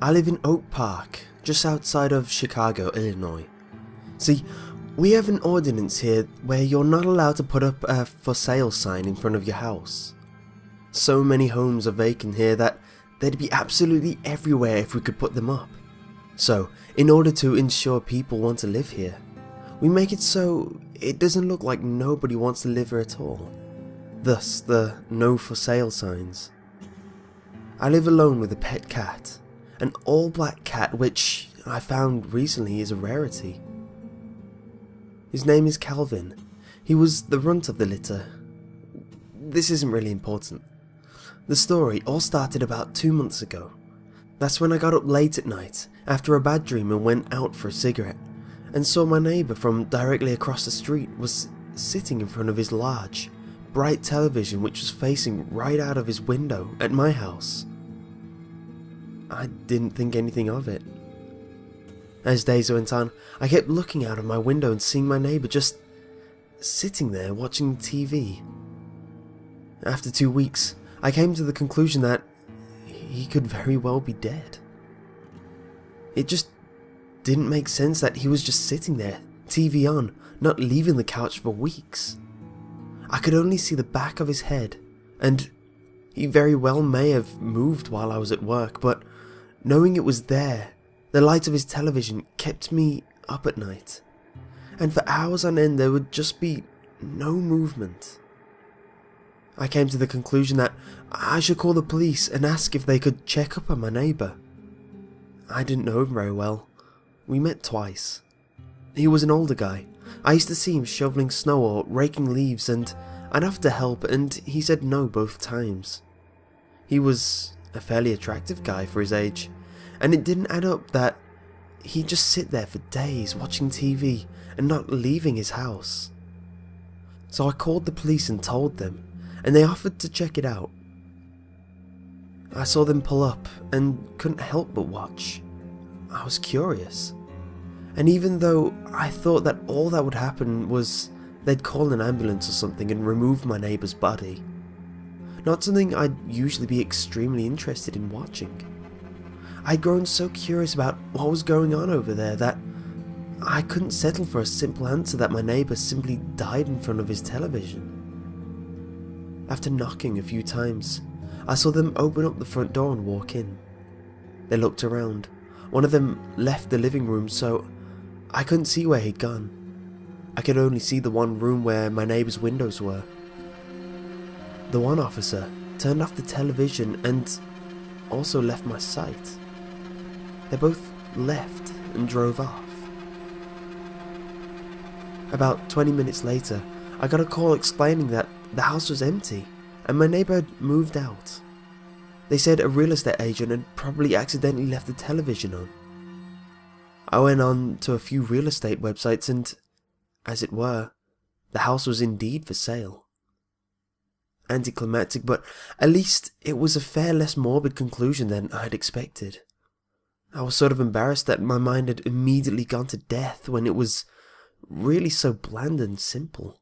I live in Oak Park, just outside of Chicago, Illinois. See, we have an ordinance here where you're not allowed to put up a for sale sign in front of your house. So many homes are vacant here that they'd be absolutely everywhere if we could put them up. So, in order to ensure people want to live here, we make it so it doesn't look like nobody wants to live here at all. Thus, the no for sale signs. I live alone with a pet cat, an all-black cat which I found recently is a rarity. His name is Calvin. He was the runt of the litter. This isn't really important. The story all started about 2 months ago. That's when I got up late at night after a bad dream and went out for a cigarette and saw my neighbour from directly across the street was sitting in front of his large, bright television which was facing right out of his window at my house. I didn't think anything of it. As days went on, I kept looking out of my window and seeing my neighbour just sitting there watching TV. After 2 weeks, I came to the conclusion that he could very well be dead. It just didn't make sense that he was just sitting there, TV on, not leaving the couch for weeks. I could only see the back of his head, and he very well may have moved while I was at work, but knowing it was there, the light of his television kept me up at night, and for hours on end there would just be no movement. I came to the conclusion that I should call the police and ask if they could check up on my neighbour. I didn't know him very well. We met twice. He was an older guy. I used to see him shoveling snow or raking leaves and I'd offer to help and he said no both times. He was a fairly attractive guy for his age, and it didn't add up that he'd just sit there for days watching TV and not leaving his house. So I called the police and told them, and they offered to check it out. I saw them pull up and couldn't help but watch. I was curious. And even though I thought that all that would happen was they'd call an ambulance or something and remove my neighbour's body, not something I'd usually be extremely interested in watching, I'd grown so curious about what was going on over there that I couldn't settle for a simple answer that my neighbour simply died in front of his television. After knocking a few times, I saw them open up the front door and walk in. They looked around. One of them left the living room, so I couldn't see where he'd gone. I could only see the one room where my neighbour's windows were. The one officer turned off the television and also left my sight. They both left and drove off. About 20 minutes later, I got a call explaining that the house was empty and my neighbour had moved out. They said a real estate agent had probably accidentally left the television on. I went on to a few real estate websites and, as it were, the house was indeed for sale. Anticlimactic, but at least it was a fair less morbid conclusion than I had expected. I was sort of embarrassed that my mind had immediately gone to death when it was really so bland and simple.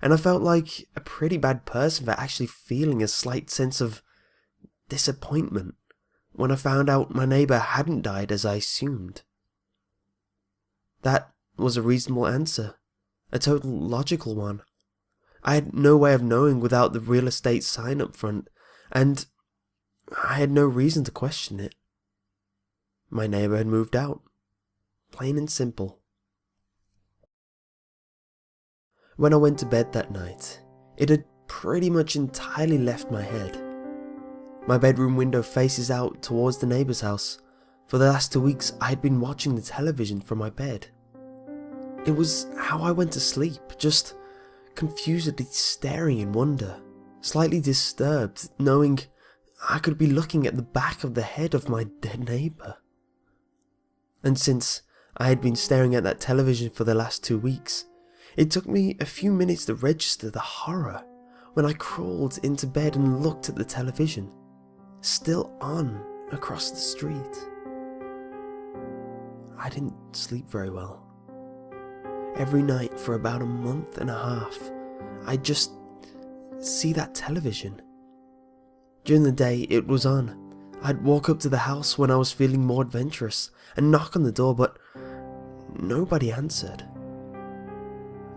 And I felt like a pretty bad person for actually feeling a slight sense of disappointment when I found out my neighbour hadn't died as I assumed. That was a reasonable answer, a total logical one. I had no way of knowing without the real estate sign up front, and I had no reason to question it. My neighbour had moved out. Plain and simple. When I went to bed that night, it had pretty much entirely left my head. My bedroom window faces out towards the neighbour's house. For the last 2 weeks, I had been watching the television from my bed. It was how I went to sleep, just confusedly staring in wonder, slightly disturbed, knowing I could be looking at the back of the head of my dead neighbour. And since I had been staring at that television for the last 2 weeks, it took me a few minutes to register the horror when I crawled into bed and looked at the television, still on across the street. I didn't sleep very well. Every night for about a month and a half, I'd just see that television. During the day it was on. I'd walk up to the house when I was feeling more adventurous and knock on the door, but nobody answered.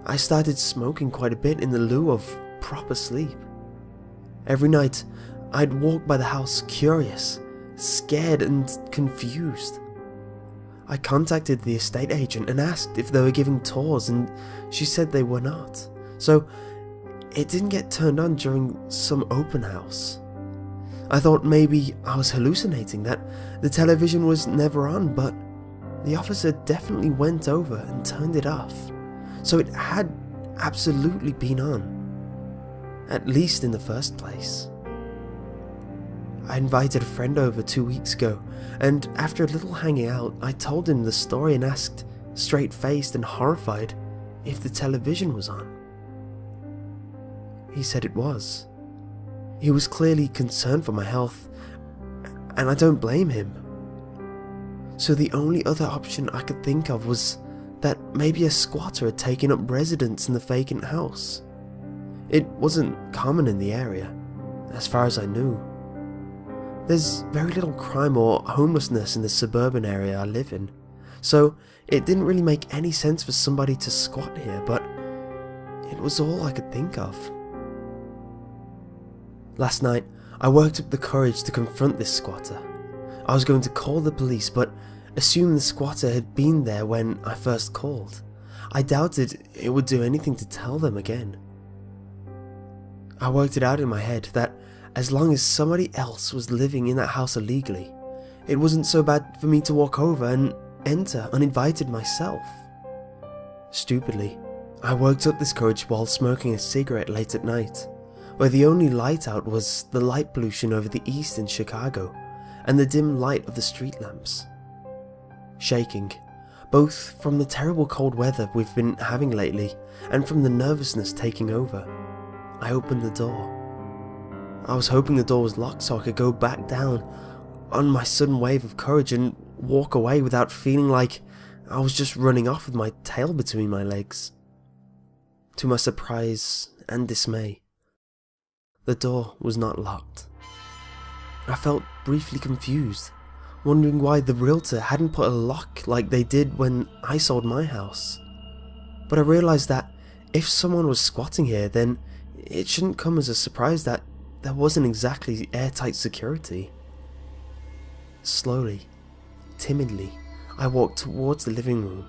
I started smoking quite a bit in the lieu of proper sleep. Every night, I'd walk by the house curious, scared and confused. I contacted the estate agent and asked if they were giving tours, and she said they were not. So it didn't get turned on during some open house. I thought maybe I was hallucinating, that the television was never on, but the officer definitely went over and turned it off. So it had absolutely been on, at least in the first place. I invited a friend over 2 weeks ago, and after a little hanging out, I told him the story and asked, straight-faced and horrified, if the television was on. He said it was. He was clearly concerned for my health, and I don't blame him. So the only other option I could think of was that maybe a squatter had taken up residence in the vacant house. It wasn't common in the area, as far as I knew. There's very little crime or homelessness in the suburban area I live in, so it didn't really make any sense for somebody to squat here, but it was all I could think of. Last night, I worked up the courage to confront this squatter. I was going to call the police, but assumed the squatter had been there when I first called. I doubted it would do anything to tell them again. I worked it out in my head that as long as somebody else was living in that house illegally, it wasn't so bad for me to walk over and enter uninvited myself. Stupidly, I worked up this courage while smoking a cigarette late at night, where the only light out was the light pollution over the east in Chicago and the dim light of the street lamps. Shaking, both from the terrible cold weather we've been having lately and from the nervousness taking over, I opened the door. I was hoping the door was locked so I could go back down on my sudden wave of courage and walk away without feeling like I was just running off with my tail between my legs. To my surprise and dismay, the door was not locked. I felt briefly confused, wondering why the realtor hadn't put a lock like they did when I sold my house. But I realised that if someone was squatting here, then it shouldn't come as a surprise that there wasn't exactly airtight security. Slowly, timidly, I walked towards the living room.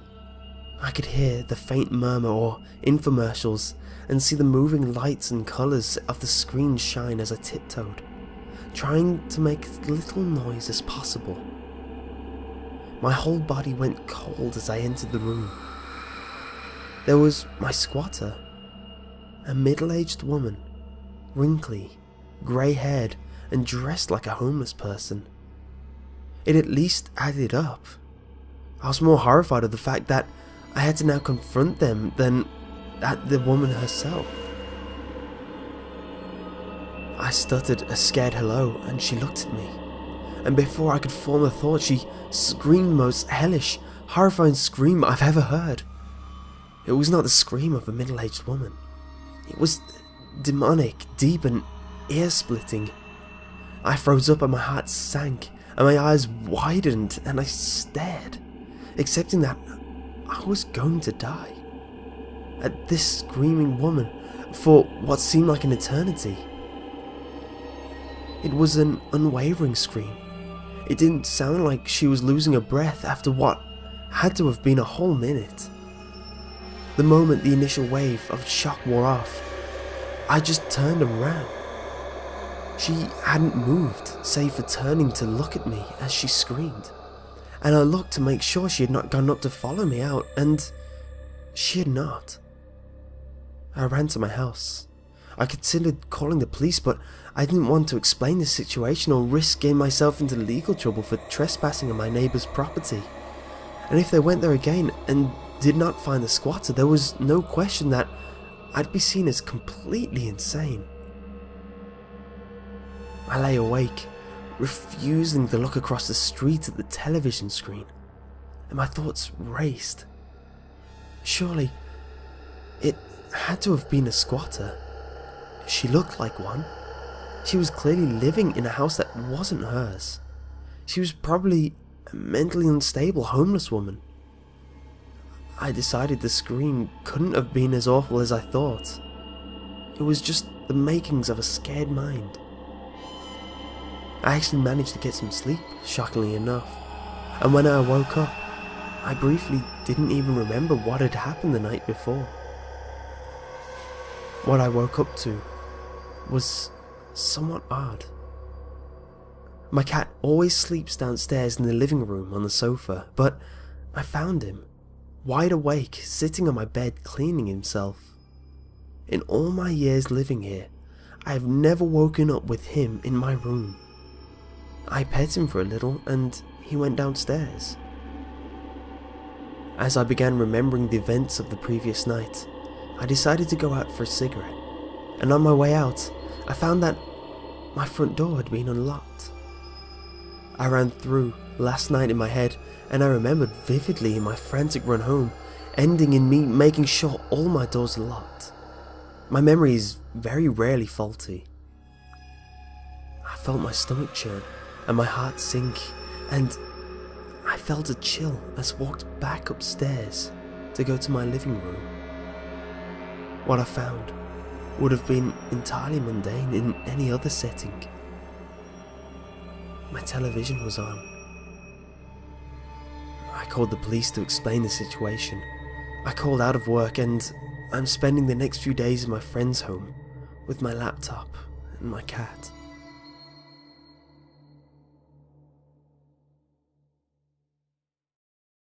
I could hear the faint murmur or infomercials and see the moving lights and colours of the screen shine as I tiptoed, trying to make as little noise as possible. My whole body went cold as I entered the room. There was my squatter, a middle-aged woman, wrinkly, grey-haired and dressed like a homeless person. It at least added up. I was more horrified of the fact that I had to now confront them than at the woman herself. I stuttered a scared hello and she looked at me, and before I could form a thought she screamed the most hellish, horrifying scream I've ever heard. It was not the scream of a middle-aged woman. It was demonic, deep and ear-splitting. I froze up and my heart sank and my eyes widened and I stared, accepting that I was going to die. At this screaming woman for what seemed like an eternity. It was an unwavering scream. It didn't sound like she was losing her breath after what had to have been a whole minute. The moment the initial wave of shock wore off, I just turned and ran. She hadn't moved, save for turning to look at me as she screamed, and I looked to make sure she had not gone up to follow me out, and she had not. I ran to my house. I considered calling the police, but I didn't want to explain the situation or risk getting myself into legal trouble for trespassing on my neighbour's property. And if they went there again and did not find the squatter, there was no question that I'd be seen as completely insane. I lay awake, refusing to look across the street at the television screen, and my thoughts raced. Surely, it had to have been a squatter. She looked like one. She was clearly living in a house that wasn't hers. She was probably a mentally unstable homeless woman. I decided the scream couldn't have been as awful as I thought. It was just the makings of a scared mind. I actually managed to get some sleep, shockingly enough, and when I woke up, I briefly didn't even remember what had happened the night before. What I woke up to was somewhat odd. My cat always sleeps downstairs in the living room on the sofa, but I found him, wide awake, sitting on my bed cleaning himself. In all my years living here, I have never woken up with him in my room. I pet him for a little and he went downstairs. As I began remembering the events of the previous night, I decided to go out for a cigarette, and on my way out, I found that my front door had been unlocked. I ran through last night in my head, and I remembered vividly in my frantic run home, ending in me making sure all my doors are locked. My memory is very rarely faulty. I felt my stomach churn and my heart sink, and I felt a chill as I walked back upstairs to go to my living room. What I found would have been entirely mundane in any other setting. My television was on. I called the police to explain the situation. I called out of work and I'm spending the next few days in my friend's home with my laptop and my cat.